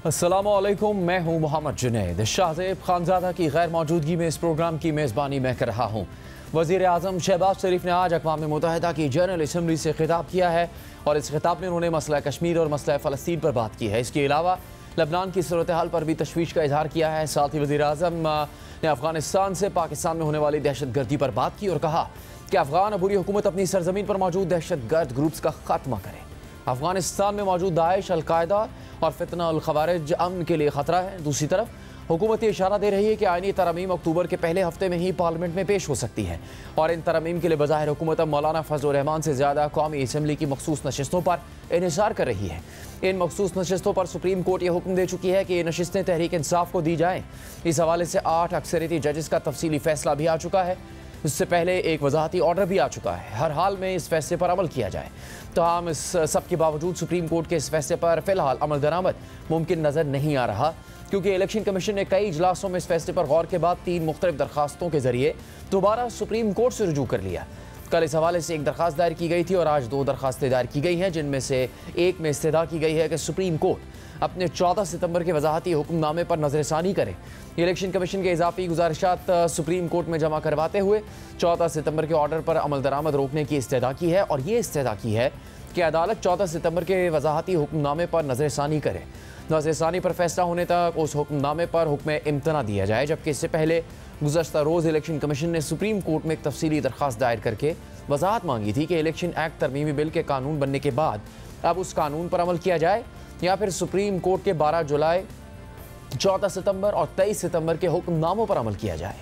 अस्सलामुअलैकुम, मैं हूं मोहम्मद जुनैद। शाहज़ेब खानज़ादा की गैर मौजूदगी में इस प्रोग्राम की मेज़बानी मैं कर रहा हूं। वज़ीर आज़म शहबाज शरीफ ने आज अक़वाम मुत्तहिदा की जनरल असम्बली से खिताब किया है और इस खिताब में उन्होंने मसला कश्मीर और मसला फ़लस्तीन पर बात की है। इसके अलावा लबनान की सूरत हाल पर भी तशवीश का इजहार किया है। साथ ही वज़ीर आज़म ने अफ़गानिस्तान से पाकिस्तान में होने वाली दहशत गर्दी पर बात की और कहा कि अफ़गान अबूरी हुकूमत अपनी सरजमीन पर मौजूद दहशत गर्द ग्रुप्स का खात्मा करे। अफ़गानिस्तान में मौजूद दाइश, अलकायदा और फितना उल खवारिज अमन के लिए ख़तरा है। दूसरी तरफ हुकूमत ये इशारा दे रही है कि आईनी तरमीम अक्टूबर के पहले हफ्ते में ही पार्लियामेंट में पेश हो सकती है और इन तरमीम के लिए बज़ाहिर हुकूमत अब मौलाना फजल रहमान से ज़्यादा कौमी असम्बली की मखसूस नशस्तों पर इन्हिसार कर रही है। इन मखसूस नशस्तों पर सुप्रीम कोर्ट ये हुक्म दे चुकी है कि ये नशस्तें तहरीक इंसाफ को दी जाएँ। इस हवाले से 8 अक्सरियती जजेस का तफसीली फैसला भी आ चुका है। इससे पहले एक वजाहती ऑर्डर भी आ चुका है। हर हाल में इस फैसले पर अमल किया जाए। तो हम इस सब के बावजूद सुप्रीम कोर्ट के इस फैसले पर फ़िलहाल अमल दरामद मुमकिन नज़र नहीं आ रहा, क्योंकि इलेक्शन कमीशन ने कई इजलासों में इस फैसले पर गौर के बाद 3 मुख्तलिफ दरखास्तों के जरिए दोबारा सुप्रीम कोर्ट से रुजू कर लिया। कल इस हवाले से एक दरखास्त दायर की गई थी और आज 2 दरखास्तें दायर की गई हैं, जिनमें से एक में इस्तदा की गई है कि सुप्रीम कोर्ट अपने 14 सितंबर के वजाहती हुक्मनामे पर नज़रसानी करे। इलेक्शन कमीशन के इजाफी गुजारिशात सुप्रीम कोर्ट में जमा करवाते हुए 14 सितंबर के ऑर्डर पर अमल दरामद रोकने की इस्तदा की है और ये इस्तदा की है कि अदालत 14 सितंबर के वजाहती हुक्मनामे पर नज़रसानी करे। नज़रसानी पर फैसला होने तक उस हुक्मनामे पर हुक्म इम्तना दिया जाए, जबकि इससे पहले गुज़श्ता रोज़ इलेक्शन कमीशन ने सुप्रीम कोर्ट में एक तफसीली दरख्वास्त दायर करके वजाहत मांगी थी कि इलेक्शन एक्ट तरमीमी बिल के कानून बनने के बाद अब उस कानून पर अमल किया जाए या फिर सुप्रीम कोर्ट के 12 जुलाई, 14 सितंबर और 23 सितंबर के हुक्मनामों पर अमल किया जाए।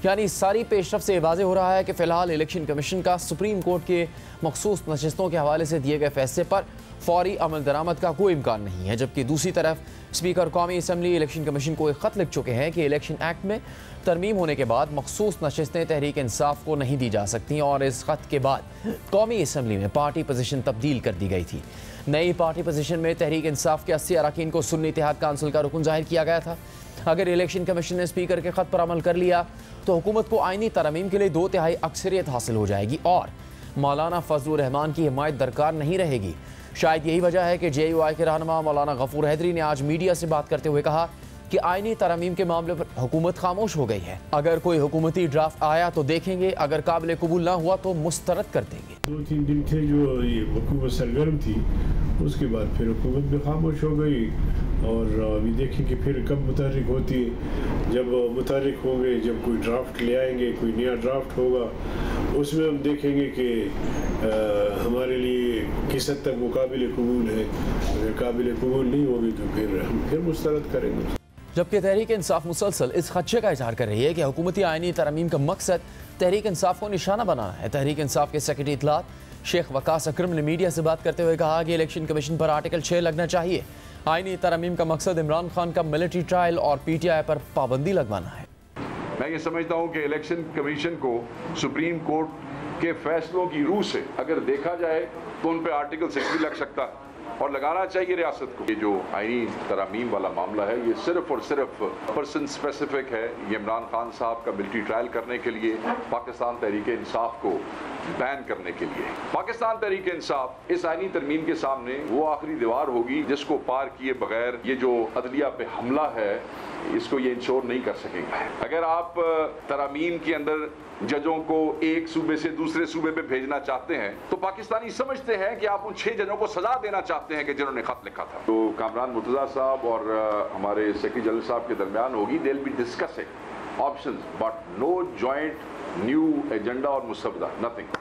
यानी सारी पेशरफ से वाज़ेह हो रहा है कि फ़िलहाल इलेक्शन कमीशन का सुप्रीम कोर्ट के मखसूस नशस्तों के हवाले से दिए गए फैसले पर फौरी अमल दरामद का कोई इम्कान नहीं है। जबकि दूसरी तरफ स्पीकर कौमी असम्बली इलेक्शन कमीशन को एक ख़त लिख चुके हैं कि इलेक्शन एक्ट में तरमीम होने के बाद मखसूस नशस्तें तहरीक इंसाफ को नहीं दी जा सकती और इस ख़त के बाद कौमी असम्बली में पार्टी पोजीशन तब्दील कर दी गई थी। नई पार्टी पोजीशन में तहरीक इंसाफ के 80 अरकान को सुन्नी इत्तेहाद काउंसिल का रुकन जाहिर किया गया था। अगर इलेक्शन कमीशन ने स्पीकर के ख़त पर अमल कर लिया तो हुकूमत को आइनी तरमीम के लिए 2/3 अक्सरियत हासिल हो जाएगी और मौलाना फजल रहमान की हिमायत दरकार नहीं रहेगी। शायद यही वजह है कि JUI के रहनुमा मौलाना गफूर हैदरी ने आज मीडिया से बात करते हुए कहा कि आइनी तरमीम के मामले पर हुकूमत खामोश हो गई है। अगर कोई हुकूमती ड्राफ्ट आया तो देखेंगे, अगर काबिल कबूल ना हुआ तो मुस्तरद कर देंगे। 2-3 दिन थे जो ये हुकूमत सरगर्म थी, उसके बाद फिर हुकूमत भी खामोश हो गई और अभी देखें कि फिर कब मुतहर्रिक होती है। जब मुतहर्रिक होंगे, जब कोई ड्राफ्ट ले आएंगे, कोई नया ड्राफ्ट होगा, उसमें हम देखेंगे कि हमारे लिए किस हद तक वो काबिल कबूल है। अगर काबिल कबूल नहीं होगी तो फिर हम फिर मुस्तरद करेंगे। जबकि तहरीक इंसाफ मुसलसल इस खदशे का इजहार कर रही है कि हुकूमती आइनी तरमीम का मकसद तहरीक इंसाफ को निशाना बनाना है। तहरीक इंसाफ के सेक्रेटरी इत्तलात शेख वकास अकरम ने मीडिया से बात करते हुए कहा कि इलेक्शन कमीशन पर आर्टिकल 6 लगना चाहिए। आइनी तरमीम का मकसद इमरान खान का मिलिट्री ट्रायल और PTI पर पाबंदी लगवाना है। मैं ये समझता हूँ कि इलेक्शन कमीशन को सुप्रीम कोर्ट के फैसलों की रूह से अगर देखा जाए तो उन पर आर्टिकल 6 भी लग सकता है और लगाना चाहिए रियासत को। ये जो आईनी तरामीम वाला मामला है, ये सिर्फ और सिर्फ पर्सन स्पेसिफिक है। ये इमरान खान साहब का मिलिट्री ट्रायल करने के लिए, पाकिस्तान तहरीक इंसाफ को बैन करने के लिए। पाकिस्तान तहरीक इंसाफ इस आईनी तरमीम के सामने वो आखिरी दीवार होगी जिसको पार किए बगैर ये जो अदलिया पे हमला है, इसको ये इंश्योर नहीं कर सकेंगे। अगर आप तरामीम के अंदर जजों को एक सूबे से दूसरे सूबे पे भेजना चाहते हैं तो पाकिस्तानी समझते हैं कि आप उन 6 जजों को सजा देना चाहते हैं कि जिन्होंने खत लिखा था। तो कामरान मुर्तजा साहब और हमारे सेक्रेटरी जनरल साहब के दरमियान होगी, they will be discussing options but no joint new agenda और मुसवदा, नथिंग।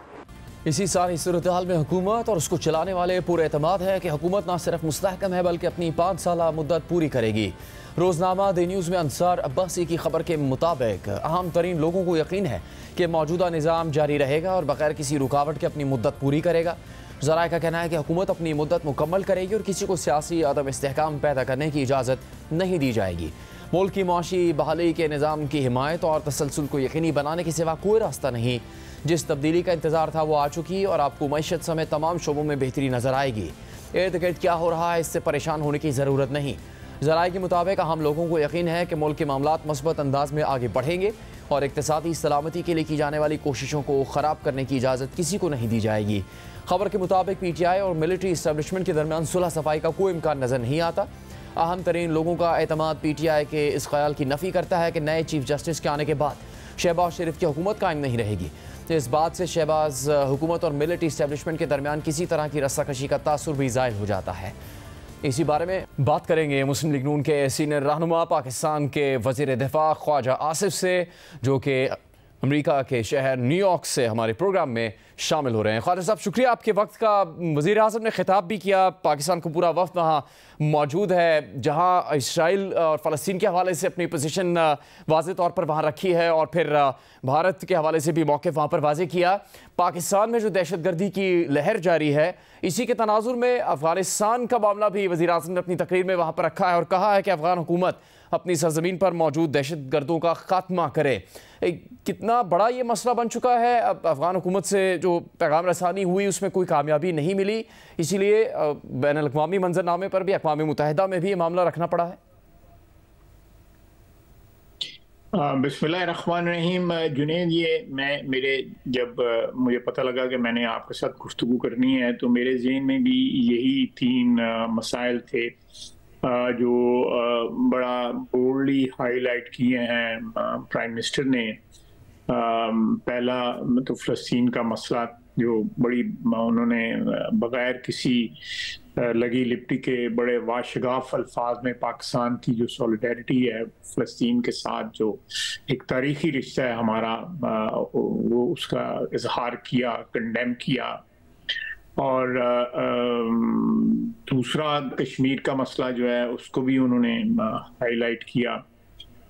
इसी सारी सूरत हाल में हुकूमत और उसको चलाने वाले पूरे एतमाद है कि हुकूमत न सिर्फ मुस्तहकम है बल्कि अपनी 5 साला मुद्दत पूरी करेगी। रोज़नामा द न्यूज़ में अंसार अब्बासी की खबर के मुताबिक अहम तरीन लोगों को यकीन है कि मौजूदा निज़ाम जारी रहेगा और बगैर किसी रुकावट के अपनी मुद्दत पूरी करेगा। ज़राए का कहना है कि हुकूमत अपनी मुद्दत मुकम्मल करेगी और किसी को सियासी अदम इस्तेहकाम पैदा करने की इजाज़त नहीं दी जाएगी। मुल्क की माशी बहाली के निज़ाम की हिमायत और तसलसल को यकीनी बनाने के सिवा कोई रास्ता नहीं। जिस तब्दीली का इंतज़ार था वो आ चुकी और आपको मईशत समेत तमाम शोबों में बेहतरी नज़र आएगी। इर्द गिर्द क्या हो रहा है इससे परेशान होने की ज़रूरत नहीं। ज़राए के मुताबिक हम लोगों को यकीन है कि मुल्क के मामलात मस्बत अंदाज में आगे बढ़ेंगे और इक़्तिसादी सलामती के लिए की जाने वाली कोशिशों को ख़राब करने की इजाज़त किसी को नहीं दी जाएगी। खबर के मुताबिक PTI और मिलिट्री इस्टेब्लिशमेंट के दरमियान सुलह सफाई का कोई इम्कान नज़र नहीं आता। अहम तरीन लोगों का एतमाद PTI के इस ख्याल की नफ़ी करता है कि नए चीफ जस्टिस के आने के बाद शहबाज शरीफ की हुकूमत कायम नहीं रहेगी। इस बात से शहबाज हुकूमत और मिलिट्री इस्टेब्लिशमेंट के दरमियान किसी तरह की रस्साकशी का तासुर भी ज़ाहिर हो जाता है। इसी बारे में बात करेंगे मुस्लिम लीग नून के सीनियर रहनुमा पाकिस्तान के वज़ीर दिफा ख्वाजा आसिफ से, जो कि अमेरिका के शहर न्यूयॉर्क से हमारे प्रोग्राम में शामिल हो रहे हैं। ख्वाजा साहब, शुक्रिया आपके वक्त का। वज़ीर आज़म ने खिताब भी किया, पाकिस्तान को पूरा वफ़द वहाँ मौजूद है, जहाँ इसराइल और फ़लस्तीन के हवाले से अपनी पोजीशन वाज़े तौर पर वहाँ रखी है, और फिर भारत के हवाले से भी मौक़िफ़ वहाँ पर वाज़े किया। पाकिस्तान में जो दहशतगर्दी की लहर जारी है, इसी के तनाजुर में अफ़गानिस्तान का मामला भी वज़ीर आज़म ने अपनी तकरीर में वहाँ पर रखा है और कहा है कि अफ़गान हुकूमत अपनी सरज़मीन पर मौजूद दहशतगर्दों का खात्मा करे। कितना बड़ा ये मसला बन चुका है। अब अफ़गान हुकूमत से जो पैगाम रसानी हुई उसमें कोई कामयाबी नहीं मिली, इसीलिए बैनुल-अक़वामी मंजरनामे पर भी, अक़वाम मुत्तहिदा में भी ये मामला रखना पड़ा है। बिस्मिल्लाहिर्रहमानिर्रहीम। जुनैद, ये जब मुझे पता लगा कि मैंने आपके साथ गुफ्तगू करनी है, तो मेरे ज़हन में भी यही 3 मसाइल थे जो बड़ा बोल्डली हाईलाइट किए हैं प्राइम मिनिस्टर ने। पहला तो फ़लस्तीन का मसला, जो बड़ी उन्होंने बग़ैर किसी लगी लिपटी के बड़े वाशगाफ अल्फाज में पाकिस्तान की जो सॉलिडेरिटी है फ़लस्तीन के साथ, जो एक तारीख़ी रिश्ता है हमारा, वो उसका इजहार किया, कंडेम किया। और दूसरा कश्मीर का मसला जो है उसको भी उन्होंने हाईलाइट किया,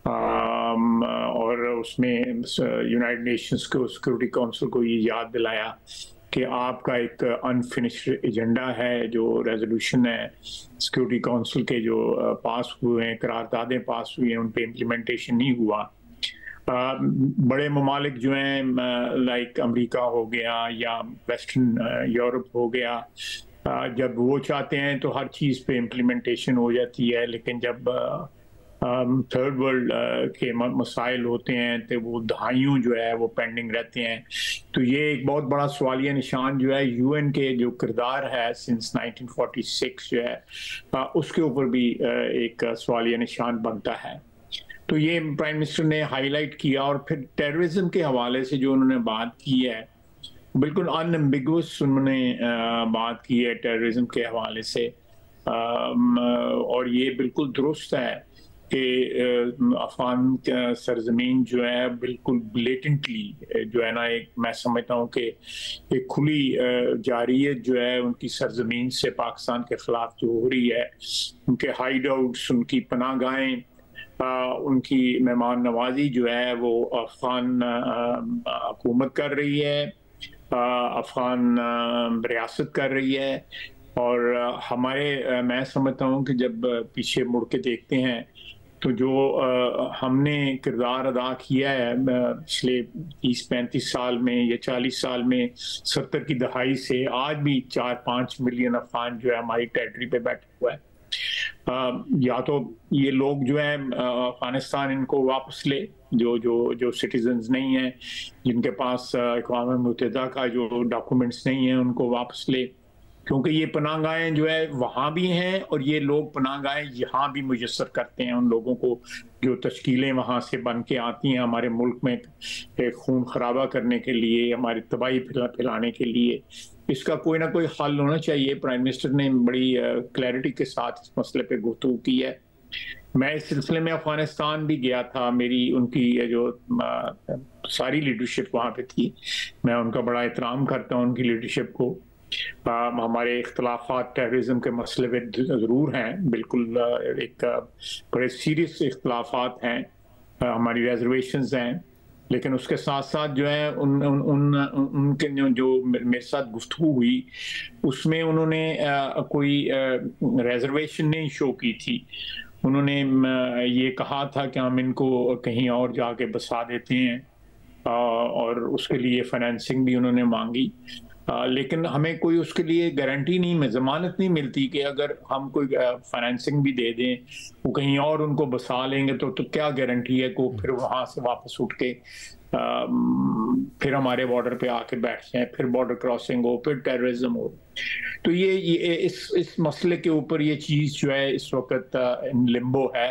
और उसमें यूनाइटेड नेशंस को, सिक्योरिटी काउंसिल को ये याद दिलाया कि आपका एक अनफिनिश्ड एजेंडा है, जो रेजोल्यूशन है सिक्योरिटी काउंसिल के जो पास हुए हैं, करारदादें पास हुई हैं, उन पे इम्प्लीमेंटेशन नहीं हुआ। बड़े ममालिक जो हैं लाइक अमेरिका हो गया या वेस्टर्न यूरोप हो गया, जब वो चाहते हैं तो हर चीज़ पे इम्प्लीमेंटेशन हो जाती है, लेकिन जब थर्ड वर्ल्ड के मसाइल होते हैं तो वो दहाइयों जो है वो पेंडिंग रहते हैं। तो ये एक बहुत बड़ा सवालिया निशान जो है UN के जो किरदार है सिंस 1946 जो है उसके ऊपर भी एक सवालिया निशान बनता है। तो ये प्राइम मिनिस्टर ने हाईलाइट किया। और फिर टेररिज्म के हवाले से जो उन्होंने बात की है, बिल्कुल अनएम्बिगुअस उन्होंने बात की है टेररिज्म के हवाले से, और ये बिल्कुल दुरुस्त है कि अफगान सरजमीन जो है बिल्कुल ब्लेटेंटली जो है ना, एक मैं समझता हूँ कि एक खुली जारियत जो है उनकी सरजमीन से पाकिस्तान के ख़िलाफ़ जो हो रही है, उनके हाइड आउट्स, उनकी पनाहगाहें, उनकी मेहमान नवाजी जो है वो अफ़गान हुकूमत कर रही है, अफ़गान रियासत कर रही है। और हमारे मैं समझता हूँ कि जब पीछे मुड़ के देखते हैं तो जो हमने किरदार अदा किया है पिछले 30-35 साल में या 40 साल में, 70 की दहाई से आज भी 4-5 मिलियन अफ़गान जो है हमारी टेरिटरी पे बैठे हुआ है। या तो ये लोग जो है अफगानिस्तान इनको वापस ले, जो सिटीजन्स नहीं हैं, जिनके पास अक़वाम मुत्तहिदा का जो डॉक्यूमेंट्स नहीं है, उनको वापस ले, क्योंकि ये पनाहगाहें जो है वहाँ भी हैं और ये लोग पनाहगाहें यहाँ भी मुयस्सर करते हैं उन लोगों को जो तश्कीलें वहाँ से बन के आती हैं हमारे मुल्क में खून खराबा करने के लिए, हमारी तबाही फैलाने के लिए। इसका कोई ना कोई हल होना चाहिए। प्राइम मिनिस्टर ने बड़ी क्लैरिटी के साथ इस मसले पे गुफ्तगू की है। मैं इस सिलसिले में अफगानिस्तान भी गया था, मेरी उनकी जो सारी लीडरशिप वहाँ पे थी, मैं उनका बड़ा एहतराम करता हूँ उनकी लीडरशिप को। हमारे इख्तलाफात टेररिज्म के मसले पे ज़रूर हैं, बिल्कुल एक बड़े सीरियस इख्तलाफात हैं, हमारी रेजर्वेशंस हैं, लेकिन उसके साथ साथ जो है उनके जो मेरे साथ गुफ्तगू हुई उसमें उन्होंने कोई रेजर्वेशन नहीं शो की थी। उन्होंने ये कहा था कि हम इनको कहीं और जाके बसा देते हैं, और उसके लिए फाइनेंसिंग भी उन्होंने मांगी, लेकिन हमें कोई उसके लिए गारंटी नहीं, जमानत नहीं मिलती कि अगर हम कोई फाइनेंसिंग भी दे दें, वो कहीं और उनको बसा लेंगे तो क्या गारंटी है कि फिर वहाँ से वापस उठ के फिर हमारे बॉर्डर पे आके बैठ जाएं, फिर बॉर्डर क्रॉसिंग हो, फिर टेररिज्म हो। तो ये इस मसले के ऊपर ये चीज़ जो है इस वक्त इन लिम्बो है,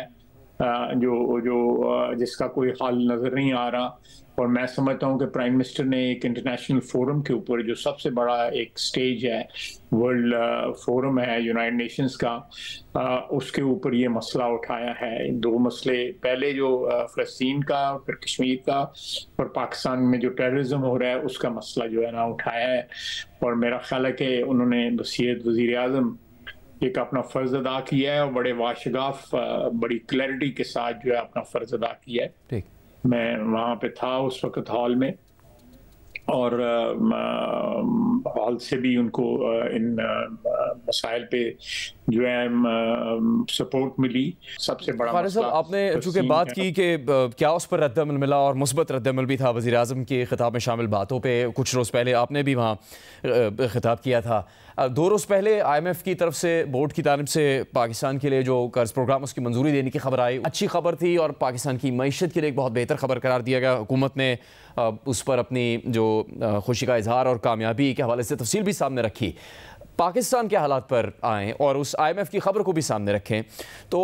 जिसका कोई हल नज़र नहीं आ रहा। और मैं समझता हूँ कि प्राइम मिनिस्टर ने एक इंटरनेशनल फोरम के ऊपर, जो सबसे बड़ा एक स्टेज है, वर्ल्ड फोरम है यूनाइटेड नेशंस का, उसके ऊपर ये मसला उठाया है। दो मसले, पहले जो फ़लस्तीन का, फिर कश्मीर का, और पाकिस्तान में जो टेररिज्म हो रहा है उसका मसला जो है ना उठाया है। और मेरा ख्याल है कि उन्होंने बसीयत वज़ीर आज़म एक अपना फ़र्ज़ अदा किया है और बड़े वाशगाफ, बड़ी क्लैरिटी के साथ जो है अपना फ़र्ज़ अदा किया है। ठीक, मैं वहाँ पे था उस वक्त हॉल में, और हॉल से भी उनको इन मसाइल पे जो है सपोर्ट मिली। सबसे बड़ा फारिस साहब, आपने चूंकि बात की कि क्या उस पर रद्दअमल मिला और मुस्बत रद्दअमल भी था वज़ीर आज़म के खिताब में शामिल बातों पे, कुछ रोज़ पहले आपने भी वहाँ खिताब किया था। 2 रोज़ पहले IMF की तरफ से, बोर्ड की जानिब से पाकिस्तान के लिए जो कर्ज प्रोग्राम उसकी मंजूरी देने की खबर आई, अच्छी खबर थी और पाकिस्तान की मईशत के लिए एक बहुत बेहतर खबर करार दिया गया। हुकूमत ने उस पर अपनी जो खुशी का इजहार और कामयाबी के हवाले से तफसील भी सामने रखी। पाकिस्तान के हालात पर आएँ और उस IMF की खबर को भी सामने रखें, तो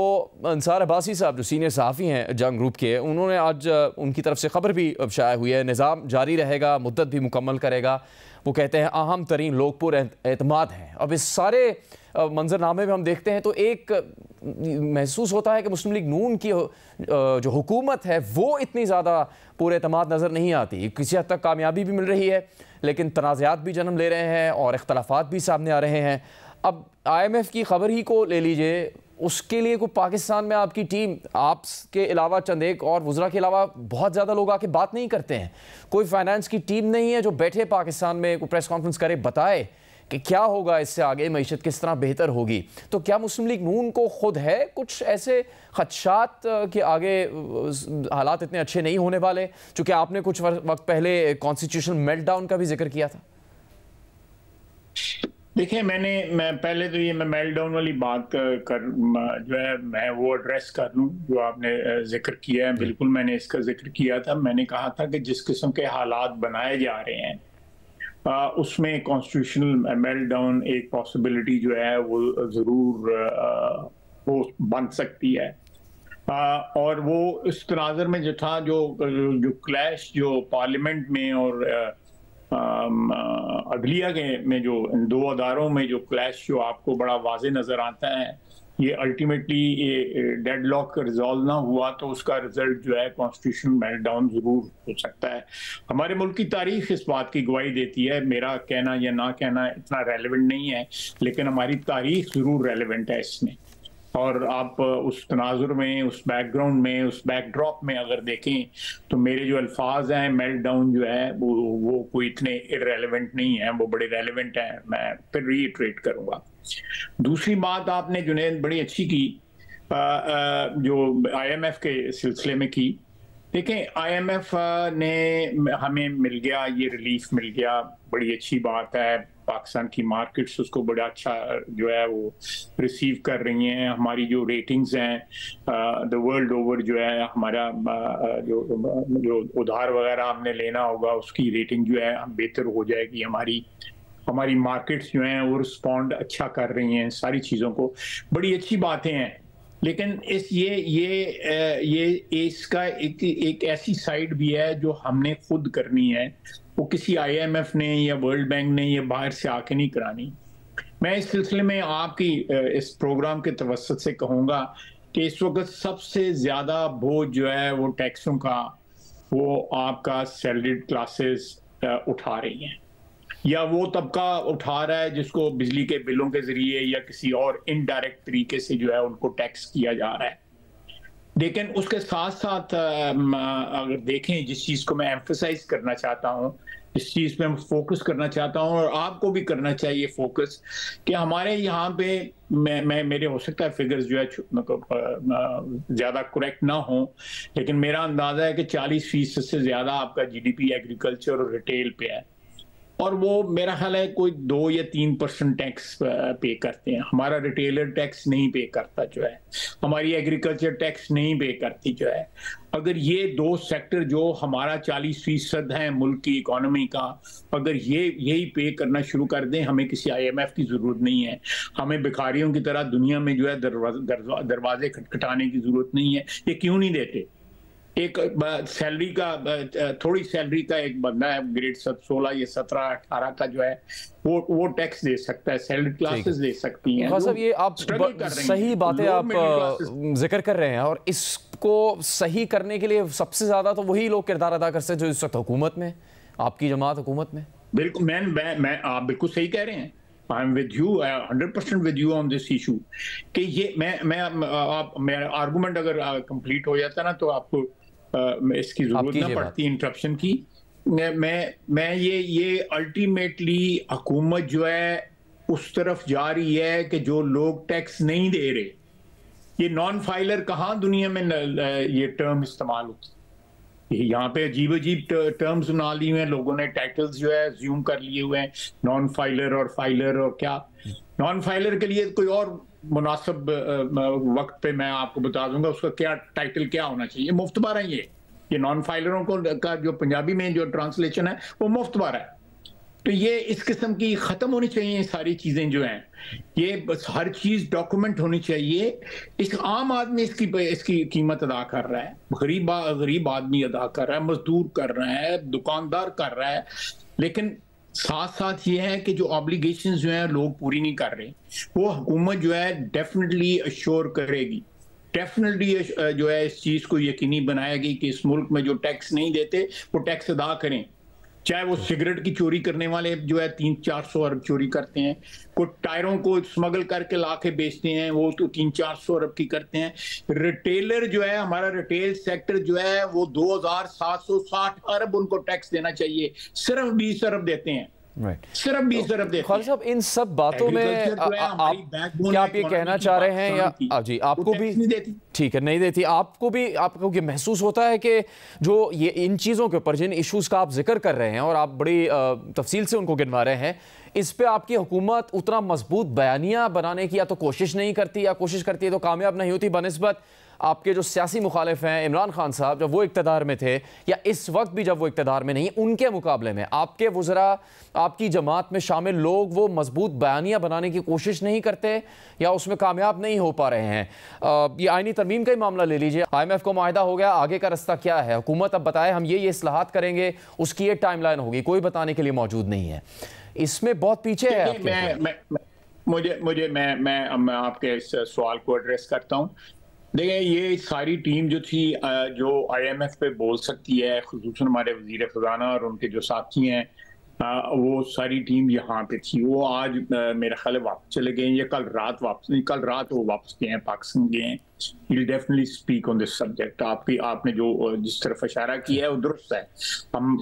अंसार अब्बासी साहब जो सीनियर सहाफ़ी हैं जंग ग्रुप के, उन्होंने आज उनकी तरफ से खबर भी शाया हुई है, निज़ाम जारी रहेगा, मुद्दत भी मुकम्मल करेगा। वो कहते हैं अहम तरीन लोग पर एतमाद हैं। अब इस सारे मंजरनामे में हम देखते हैं तो एक महसूस होता है कि मुस्लिम लीग नून की जो हुकूमत है वो इतनी ज़्यादा पूरे एतमाद नज़र नहीं आती। किसी हद तक कामयाबी भी मिल रही है, लेकिन तनाज़ात भी जन्म ले रहे हैं और इख्तलाफात भी सामने आ रहे हैं। अब IMF की खबर ही को ले लीजिए, उसके लिए को पाकिस्तान में आपकी टीम, आपके अलावा चंद एक और वज़रा के अलावा बहुत ज़्यादा लोग आके बात नहीं करते हैं। कोई फाइनेंस की टीम नहीं है जो बैठे पाकिस्तान में कोई प्रेस कॉन्फ्रेंस करे, बताए कि क्या होगा इससे आगे, मईशत किस तरह बेहतर होगी। तो क्या मुस्लिम लीग नून को खुद है कुछ ऐसे खदशात कि आगे हालात इतने अच्छे नहीं होने वाले, चूँकि आपने कुछ वक्त पहले कॉन्स्टिट्यूशनल मेल्टडाउन का भी जिक्र किया था? देखिए, मैं पहले तो ये मैं मेल्टडाउन वाली बात जो है मैं वो एड्रेस कर लूँ जो आपने जिक्र किया है। बिल्कुल मैंने इसका जिक्र किया था। मैंने कहा था कि जिस किस्म के हालात बनाए जा रहे हैं उसमें कॉन्स्टिट्यूशनल मेल्टडाउन एक पॉसिबिलिटी जो है वो ज़रूर वो बन सकती है। और वो इस तनाज़र में जो था, जो क्लैश जो पार्लियामेंट में और अदलिया के में, जो इन दो अदारों में जो क्लैश जो आपको बड़ा वाज़े नज़र आता है, ये अल्टीमेटली डेडलॉक रिजॉल्व ना हुआ तो उसका रिजल्ट जो है कॉन्स्टिट्यूशनल मेल्टडाउन जरूर हो सकता है। हमारे मुल्क की तारीख इस बात की गवाही देती है। मेरा कहना या ना कहना इतना रेलेवेंट नहीं है, लेकिन हमारी तारीख जरूर रेलेवेंट है इसमें। और आप उस तनाजुर में, उस बैकग्राउंड में, उस बैकड्रॉप में अगर देखें तो मेरे जो अल्फाज हैं मेल्टडाउन जो है वो कोई इतने इररेलेवेंट नहीं है, वो बड़े रेलेवेंट हैं। मैं फिर रीइटरेट करूंगा। दूसरी बात आपने जुनैद बड़ी अच्छी की जो IMF के सिलसिले में की। देखें, IMF ने हमें मिल गया, ये रिलीफ मिल गया, बड़ी अच्छी बात है। पाकिस्तान की मार्केट्स उसको बड़ा अच्छा जो है वो रिसीव कर रही हैं। हमारी जो रेटिंग्स हैं द वर्ल्ड ओवर जो है, हमारा जो उधार वगैरह हमने लेना होगा उसकी रेटिंग जो है बेहतर हो जाएगी। हमारी मार्केट्स जो हैं वो रिस्पॉन्ड अच्छा कर रही हैं सारी चीज़ों को, बड़ी अच्छी बातें हैं। लेकिन ये इसका एक ऐसी साइड भी है जो हमने खुद करनी है, वो किसी IMF ने या वर्ल्ड बैंक ने या बाहर से आके नहीं करानी। मैं इस सिलसिले में आपकी इस प्रोग्राम के तवस्सुत से कहूँगा कि इस वक्त सबसे ज़्यादा बोझ जो है वो टैक्सों का वो आपका सैलरीड क्लासेस उठा रही हैं, या वो तबका उठा रहा है जिसको बिजली के बिलों के जरिए या किसी और इनडायरेक्ट तरीके से जो है उनको टैक्स किया जा रहा है। लेकिन उसके साथ साथ अगर देखें, जिस चीज़ को मैं एम्फसाइज करना चाहता हूँ, जिस चीज़ पे मैं फोकस करना चाहता हूँ और आपको भी करना चाहिए फोकस, कि हमारे यहाँ पे मेरे हो सकता है फिगर्स जो है ज़्यादा करेक्ट ना हो, लेकिन मेरा अंदाज़ा है कि 40% से ज़्यादा आपका GDP एग्रीकल्चर और रिटेल पे है। और वो मेरा ख्याल है कोई 2 या 3% टैक्स पे करते हैं। हमारा रिटेलर टैक्स नहीं पे करता जो है, हमारी एग्रीकल्चर टैक्स नहीं पे करती जो है। अगर ये 2 सेक्टर जो हमारा 40% है मुल्क की इकोनॉमी का, अगर यही पे करना शुरू कर दें, हमें किसी IMF की जरूरत नहीं है, हमें भिखारियों की तरह दुनिया में जो है दरवाजे खटखटाने की जरूरत नहीं है। ये क्यों नहीं देते? एक सैलरी का, थोड़ी सैलरी का एक बंदा है ग्रेड 16 या 17 18 का जो है वो टैक्स दे सकता है, सैलरी क्लासेस दे सकती हैं। साहब ये आप सही बातें आप जिक्र कर रहे हैं, और इसको सही करने के लिए सबसे ज्यादा तो वही लोग किरदार अदा कर सकते जो इस वक्त हुकूमत में, आपकी जमात हुकूमत में। बिल्कुल, मैं आप बिल्कुल सही कह रहे हैं। I am with you, 100% with you on this issue कि ये मेरा आर्गुमेंट अगर कंप्लीट हो जाता ना तो आपको इसकी जरूरत ना पड़ती इंटरप्शन की। मैं ये अल्टीमेटली हुकूमत जो है उस तरफ जा रही है कि जो लोग टैक्स नहीं दे रहे, ये नॉन फाइलर कहाँ दुनिया में ये टर्म इस्तेमाल होती है। यहाँ पे अजीब टर्म्स बना लिए हुए हैं लोगों ने, टाइटल्स जो है ज्यूम कर लिए हुए हैं, नॉन फाइलर और फाइलर। और क्या नॉन फाइलर के लिए कोई और मुनासिब वक्त पे मैं आपको बता दूंगा उसका क्या टाइटल क्या होना चाहिए। मुफ्तबारा ये नॉन फाइलरों को का जो पंजाबी में जो ट्रांसलेशन है वो मुफ्तबारा है। तो ये इस किस्म की खत्म होनी चाहिए सारी चीजें जो हैं, ये बस हर चीज डॉक्यूमेंट होनी चाहिए। इस आम आदमी इसकी कीमत अदा कर रहा है, गरीब आदमी अदा कर रहा है, मजदूर कर रहा है, दुकानदार कर रहा है। लेकिन साथ साथ ये है कि जो ऑब्लिगेशंस जो हैं लोग पूरी नहीं कर रहे, वो हुकूमत जो है डेफिनेटली अश्योर करेगी, डेफिनेटली जो है इस चीज को यकीनी बनाएगी कि इस मुल्क में जो टैक्स नहीं देते वो टैक्स अदा करें। चाहे वो सिगरेट की चोरी करने वाले जो है 300-400 अरब चोरी करते हैं, कोई टायरों को स्मगल करके लाके बेचते हैं वो तो 300-400 अरब की करते हैं। रिटेलर जो है, हमारा रिटेल सेक्टर जो है वो 2760 अरब उनको टैक्स देना चाहिए, सिर्फ 20 अरब देते हैं। सिर्फ 20 अरब देते हैं। खालिद साहब, इन सब बातों में क्या आप ये कहना चाह रहे हैं या जी आपको भी ठीक है नहीं देती, आपको ये महसूस होता है कि जो ये इन चीज़ों के ऊपर जिन इश्यूज़ का आप जिक्र कर रहे हैं और आप बड़ी तफसील से उनको गिनवा रहे हैं, इस पे आपकी हुकूमत उतना मजबूत बयानिया बनाने की या तो कोशिश नहीं करती, या कोशिश करती है तो कामयाब नहीं होती, बनिस्बत आपके जो सियासी मुखालिफ हैं इमरान खान साहब जब वो इक़्तिदार में थे या इस वक्त भी जब वो इक़्तिदार में नहीं, उनके मुकाबले में आपके वज़रा, आपकी जमात में शामिल लोग वो मजबूत बयानिया बनाने की कोशिश नहीं करते या उसमें कामयाब नहीं हो पा रहे हैं। ये आईनी तरमीम का ही मामला ले लीजिए, IMF को मुआहदा हो गया, आगे का रास्ता क्या है? हुकूमत अब बताए हम ये इस्लाहात करेंगे, उसकी एक टाइम लाइन होगी, कोई बताने के लिए मौजूद नहीं है। इसमें बहुत पीछे है। मैं आपके इस सवाल को एड्रेस करता हूँ। देखिए, ये सारी टीम जो थी जो IMF पे बोल सकती है, खुसूसन हमारे वजीर खजाना और उनके जो साथी हैं, वो सारी टीम यहाँ पे थी। वो आज मेरा ख्याल है वापस चले गए, ये कल रात वो वापस गए हैं, पाकिस्तान गए हैं। He'll definitely speak on this subject। आपने जो जिस तरफ इशारा किया है वो दुरुस्त है,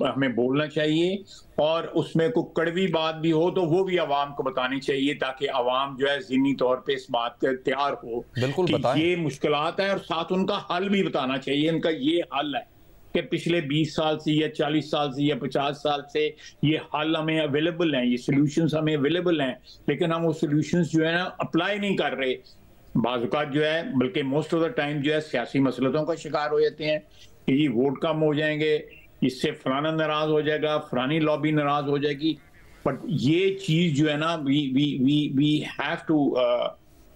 हमें बोलना चाहिए और उसमें कोई कड़वी बात भी हो तो वो भी आवाम को बतानी चाहिए, ताकि आवाम जो है ज़हनी तौर पे इस बात के तैयार हो कि ये मुश्किलात है, और साथ उनका हल भी बताना चाहिए। इनका ये हल है कि पिछले 20 साल से या 40 साल से या 50 साल से ये हल हमें अवेलेबल हैं, ये सोल्यूशंस हमें अवेलेबल हैं, लेकिन हम वो सोल्यूशंस जो है ना अप्लाई नहीं कर रहे। बाज़-औक़ात जो है, बल्कि मोस्ट ऑफ द टाइम जो है सियासी मसलतों का शिकार हो जाते हैं कि ये वोट कम हो जाएंगे, इससे फलाना नाराज हो जाएगा, फलानी लॉबी नाराज हो जाएगी। बट ये चीज जो है ना, we have to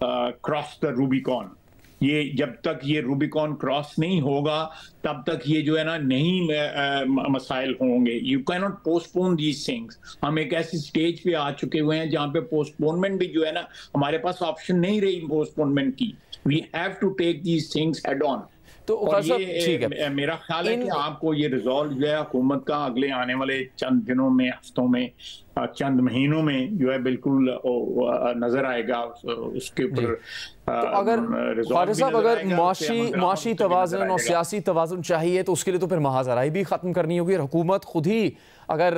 cross the Rubicon. ये जब तक ये रूबिकॉन क्रॉस नहीं होगा तब तक ये जो है ना नहीं मसाइल होंगे। You can not postpone these things. हम एक ऐसी स्टेज पे आ चुके हुए हैं जहाँ पे पोस्टपोनमेंट भी जो है ना, हमारे पास ऑप्शन नहीं रही पोस्टपोनमेंट की। We have to take these things head on. तो ठीक है, मेरा ख्याल है कि आपको ये रिजॉल्व जो है हुकूमत का अगले आने वाले चंद दिनों में, हफ्तों में, चंद महीनों में जो है बिल्कुल नजर आएगा उसके ऊपर। तो अगर खालिद साहब, अगर माशी तवाज़ुन और सियासी तवाज़ुन चाहिए तो उसके लिए तो फिर महाजराई भी ख़त्म करनी होगी। हुकूमत खुद ही अगर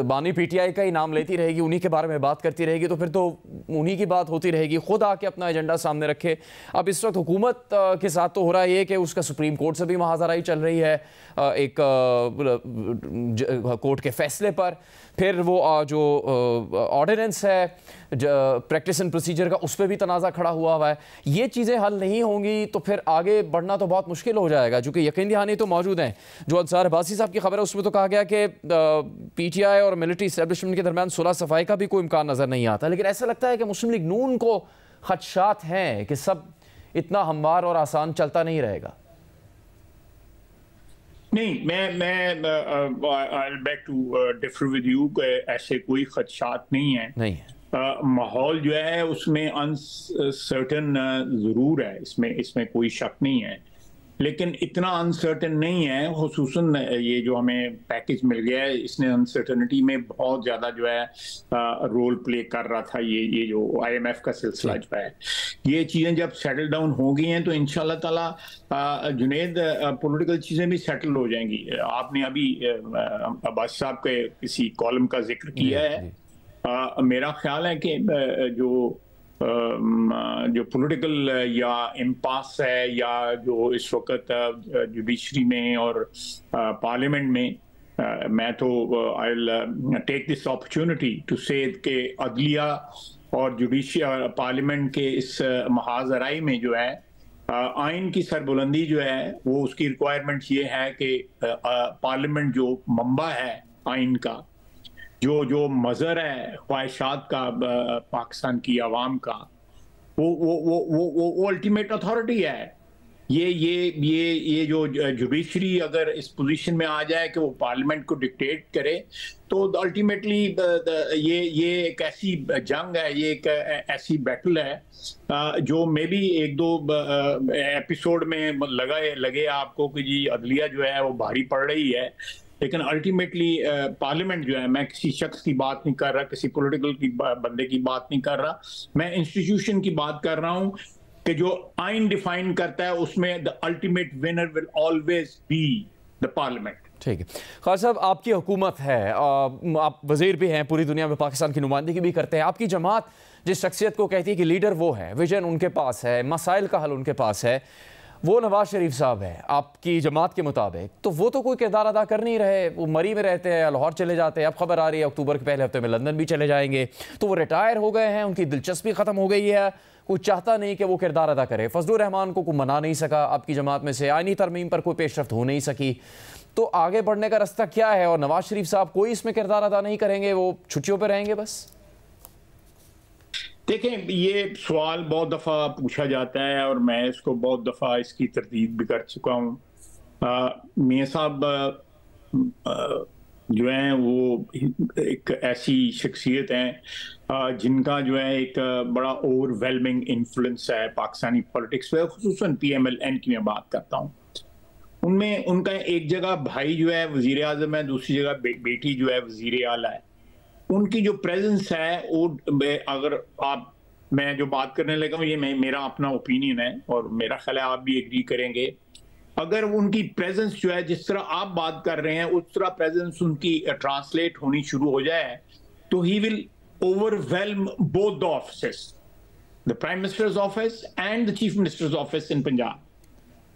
बानी PTI का ही नाम लेती रहेगी, उन्हीं के बारे में बात करती रहेगी, तो फिर तो उन्हीं की बात होती रहेगी। खुद आके अपना एजेंडा सामने रखे। अब इस वक्त हुकूमत के साथ तो हो रहा है ये कि उसका सुप्रीम कोर्ट से भी महाजराई चल रही है एक कोर्ट के फैसले पर। फिर वो जो ऑर्डिनेंस है प्रैक्टिस एंड प्रोसीजर का, उस पर भी तनाज़ा खड़ा हुआ है। ये चीज़ें हल नहीं होंगी तो फिर आगे बढ़ना तो बहुत मुश्किल हो जाएगा, क्योंकि यकीन दहानी तो मौजूद हैं। जो अंसार अब्बासी साहब की खबर है उसमें तो कहा गया कि PTI और मिलिट्री इस्टेब्लिशमेंट के दरमियान सुलह सफाई का भी कोई इम्कान नज़र नहीं आता, लेकिन ऐसा लगता है कि मुस्लिम लीग नून को खदशात हैं कि सब इतना हमवार और आसान चलता नहीं रहेगा। नहीं, मैं I'll beg to differ with you, ऐसे कोई खदशात नहीं है। माहौल जो है उसमें अनसर्टन ज़रूर है, इसमें कोई शक नहीं है, लेकिन इतना अनसर्टन नहीं है। खुसूसन ये जो हमें पैकेज मिल गया है, इसने अनसर्टनिटी में बहुत ज़्यादा जो है रोल प्ले कर रहा था। ये जो IMF का सिलसिला जो है, ये चीज़ें जब सेटल डाउन हो गई हैं तो इंशाल्लाह ताला जुनेद पॉलिटिकल चीज़ें भी सेटल हो जाएंगी। आपने अभी अब्बास साहब के किसी कॉलम का जिक्र किया है। मेरा ख्याल है कि जो पॉलिटिकल या इम्पास है, या जो इस वक्त जुडिशरी में और पार्लियामेंट में, मैं तो I will take this opportunity to say कि अदलिया और जुडिशरी पार्लियामेंट के इस महाजराई में जो है आइन की सरबुलंदी जो है वो उसकी रिक्वायरमेंट ये है कि पार्लियामेंट जो मंबा है आइन का, जो मज़र है ख्वाहिशात का पाकिस्तान की आवाम का, वो अल्टीमेट अथॉरिटी है। ये जो जुडिशरी अगर इस पोजीशन में आ जाए कि वो पार्लियामेंट को डिक्टेट करे, तो अल्टीमेटली ये एक ऐसी जंग है, ये एक ऐसी बैटल है जो मे बी एक दो एपिसोड में लगे आपको कि जी अदलिया जो है वो भारी पड़ रही है, लेकिन अल्टीमेटली पार्लियामेंट जो है, मैं किसी शख्स की बात नहीं कर रहा, किसी पॉलिटिकल की बंदे की बात नहीं कर रहा, मैं इंस्टीट्यूशन की बात कर रहा हूं कि जो आइन डिफाइन करता है उसमें the ultimate winner will always be the parliament. ठीक है खालिद साहब, आपकी हुकूमत है, आप वजीर भी हैं, पूरी दुनिया में पाकिस्तान की नुमाइंदगी भी करते हैं। आपकी जमात जिस शख्सियत को कहती है कि लीडर वो है, विजन उनके पास है, मसाइल का हल उनके पास है, वो नवाज शरीफ साहब है आपकी जमात के मुताबिक, तो वो तो कोई किरदार अदा कर नहीं रहे। वो मरी में रहते हैं, लाहौर चले जाते हैं, अब खबर आ रही है अक्टूबर के पहले हफ्ते में लंदन भी चले जाएंगे, तो वो रिटायर हो गए हैं, उनकी दिलचस्पी ख़त्म हो गई है, कोई चाहता नहीं कि वो किरदार अदा करे। फजलुर रहमान को कोई मना नहीं सका आपकी जमात में से, आईनी तरमीम पर कोई पेशरफ्त हो नहीं सकी, तो आगे बढ़ने का रास्ता क्या है? और नवाज शरीफ साहब कोई इसमें किरदार अदा नहीं करेंगे, वो छुट्टियों पर रहेंगे बस? देखें, ये सवाल बहुत दफ़ा पूछा जाता है और मैं इसको बहुत दफ़ा इसकी तरदीद भी कर चुका हूँ। मियां साहब जो हैं वो एक ऐसी शख्सियत हैं जिनका जो है एक बड़ा ओवरवेलमिंग इन्फ्लुएंस है पाकिस्तानी पॉलिटिक्स पे, खुसूसन PMLN की मैं बात करता हूँ। उनमें उनका एक जगह भाई जो है वजीर आज़म है, दूसरी जगह बेटी जो है वजीर आला है। उनकी जो प्रेजेंस है वो, अगर मैं जो बात करने लगा हूँ ये मेरा अपना ओपिनियन है और मेरा ख्याल है आप भी एग्री करेंगे, अगर उनकी प्रेजेंस जो है जिस तरह आप बात कर रहे हैं उस तरह प्रेजेंस उनकी ट्रांसलेट होनी शुरू हो जाए तो he will overwhelm both the offices, the prime minister's office and the chief minister's office in Punjab.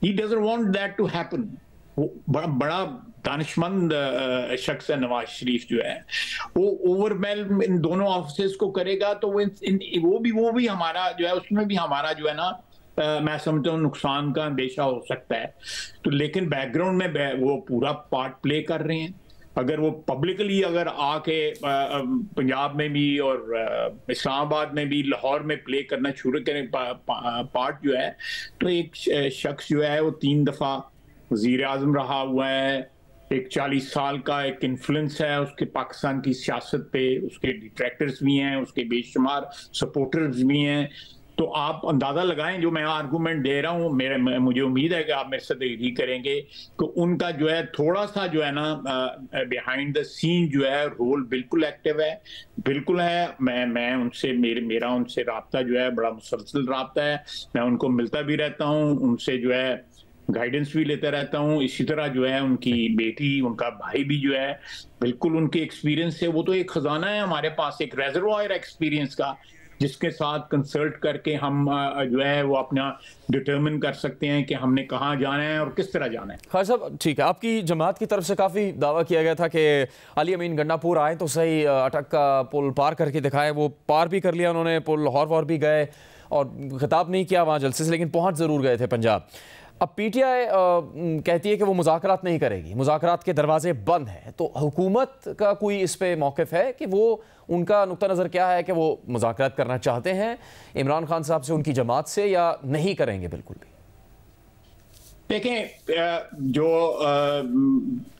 He doesn't want that to happen. बड़ा दानिशमंद शख्स है नवाज शरीफ जो है, वो ओवरवेलम इन दोनों ऑफिसेस को करेगा तो वो भी हमारा जो है उसमें भी हमारा जो है ना मैं समझता हूँ नुकसान का अंदेशा हो सकता है। तो लेकिन बैकग्राउंड में वो पूरा पार्ट प्ले कर रहे हैं। अगर वो पब्लिकली अगर आके पंजाब में भी और इस्लामाबाद में भी लाहौर में प्ले करना शुरू करें पार्ट जो है, तो एक शख्स जो है वो 3 दफ़ा वज़ीर आज़म रहा हुआ है, एक 40 साल का एक इन्फ्लुएंस है उसके पाकिस्तान की सियासत पे, उसके डिट्रैक्टर्स भी हैं, उसके बेशुमार सपोर्टर्स भी हैं। तो आप अंदाज़ा लगाएं जो मैं आर्गूमेंट दे रहा हूँ, मुझे उम्मीद है कि आप मेरे साथ एग्री करेंगे कि उनका जो है थोड़ा सा जो है ना बिहाइंड द सीन जो है रोल बिल्कुल एक्टिव है, बिल्कुल है। मैं उनसे मेरा उनसे राब्ता जो है बड़ा मुसलसल राब्ता है, मैं उनको मिलता भी रहता हूँ, उनसे जो है गाइडेंस भी लेता रहता हूँ। इसी तरह जो है उनकी बेटी, उनका भाई भी जो है बिल्कुल उनके एक्सपीरियंस से, वो तो एक खजाना है हमारे पास, एक रेजर्वायर एक्सपीरियंस का, जिसके साथ कंसल्ट करके हम जो है वो अपना डिटर्मिन कर सकते हैं कि हमने कहाँ जाना है और किस तरह जाना है। खान साहब ठीक है, आपकी जमात की तरफ से काफ़ी दावा किया गया था कि अली अमीन गंडापुर आए तो सही, अटक का पुल पार करके दिखाएं, वो पार भी कर लिया उन्होंने, पुल लाहौर वॉर भी गए और खिताब नहीं किया वहाँ जलसे से, लेकिन पहुँच ज़रूर गए थे पंजाब। अब पीटीआई कहती है कि वो मुज़ाकरात नहीं करेगी, मुज़ाकरात के दरवाजे बंद हैं, तो हुकूमत का कोई इस पे मौक़िफ़ है कि वो, उनका नुक्ता नज़र क्या है कि वो मुज़ाकरात करना चाहते हैं इमरान खान साहब से, उनकी जमात से, या नहीं करेंगे बिल्कुल भी? देखें, जो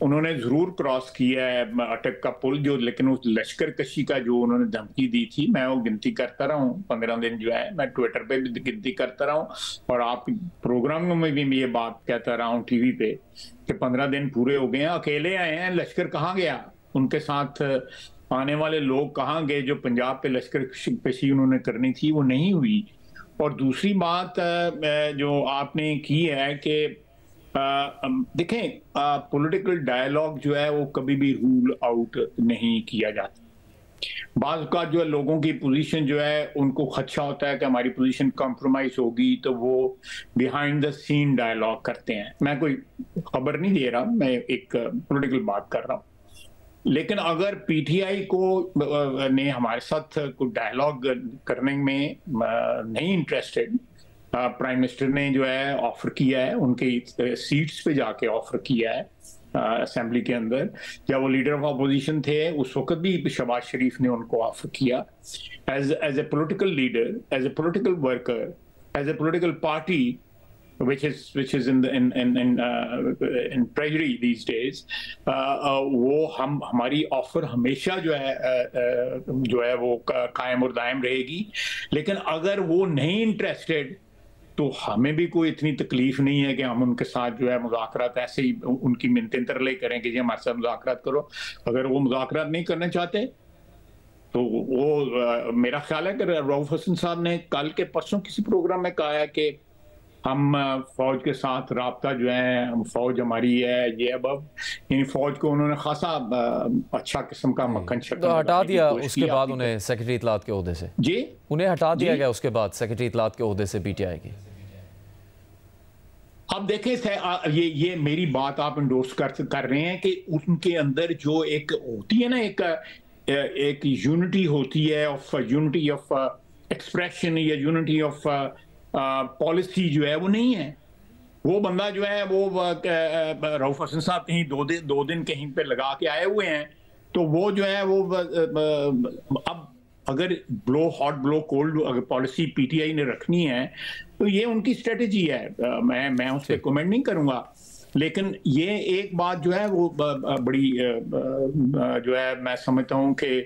उन्होंने ज़रूर क्रॉस किया है अटक का पुल जो, लेकिन उस लश्कर कशी का जो उन्होंने धमकी दी थी, मैं वो गिनती करता रहा हूँ 15 दिन जो है, मैं ट्विटर पे भी गिनती करता रहा हूँ और आप प्रोग्राम में भी ये बात कहता रहा हूँ टीवी पे कि 15 दिन पूरे हो गए हैं, अकेले आए हैं, लश्कर कहाँ गया, उनके साथ आने वाले लोग कहाँ गए, जो पंजाब पे लश्कर कशी उन्होंने करनी थी वो नहीं हुई। और दूसरी बात जो आपने की है कि देखें, पॉलिटिकल डायलॉग जो है वो कभी भी रूल आउट नहीं किया जाता। बाज़ का जो है लोगों की पोजीशन जो है उनको खदशा होता है कि हमारी पोजीशन कॉम्प्रोमाइज होगी, तो वो बिहाइंड द सीन डायलॉग करते हैं। मैं कोई खबर नहीं दे रहा, मैं एक पॉलिटिकल बात कर रहा हूँ। लेकिन अगर पीटीआई को ने हमारे साथ कोई डायलॉग करने में नहीं इंटरेस्टेड, प्राइम मिनिस्टर ने जो है ऑफर किया है, उनके सीट्स पे जाके ऑफर किया है असेंबली के अंदर, या वो लीडर ऑफ अपोजिशन थे उस वक्त भी शहबाज शरीफ ने उनको ऑफर किया as a political leader, as a political worker, as a political party which is in treasury these days, वो हमारी ऑफर हमेशा जो है वो कायम और दायम रहेगी। लेकिन अगर वो नहीं इंटरेस्टेड तो हमें भी कोई इतनी तकलीफ नहीं है कि हम उनके साथ जो है मुज़ाकरात ऐसे ही उनकी मिन्नतें तरले करें कि जी हमारे साथ मुज़ाकरात करो। अगर वो मुज़ाकरात नहीं करना चाहते तो वो मेरा ख्याल है कि रऊफ हसन साहब ने कल के परसों किसी प्रोग्राम में कहा है कि हम फौज के साथ राब्ता जो है, फौज हमारी है, ये अब यानी फौज को उन्होंने खासा अच्छा किस्म का मक्खन शक्ल तो हटा दिया, उसके बाद उन्हें सेक्रेटरी इत्तलात के ओहदे से जी उन्हें हटा दिया गया उसके बाद सेक्रेटरी इत्तलात के ओहदे से पीटीआई की। अब देखें, ये मेरी बात आप इंडोर्स कर रहे हैं कि उनके अंदर जो एक होती है ना, एक यूनिटी होती है, ऑफ यूनिटी ऑफ एक्सप्रेशन या यूनिटी ऑफ पॉलिसी जो है वो नहीं है। वो बंदा जो है वो रऊफ हसन साहब कहीं दो दिन कहीं पे लगा के आए हुए हैं, तो वो जो है वो अब अगर हॉट ब्लो कोल्ड अगर पॉलिसी पीटीआई ने रखनी है तो ये उनकी स्ट्रेटेजी है, मैं उस पर कमेंट नहीं करूंगा। लेकिन ये एक बात जो है वो बड़ी जो है मैं समझता हूँ कि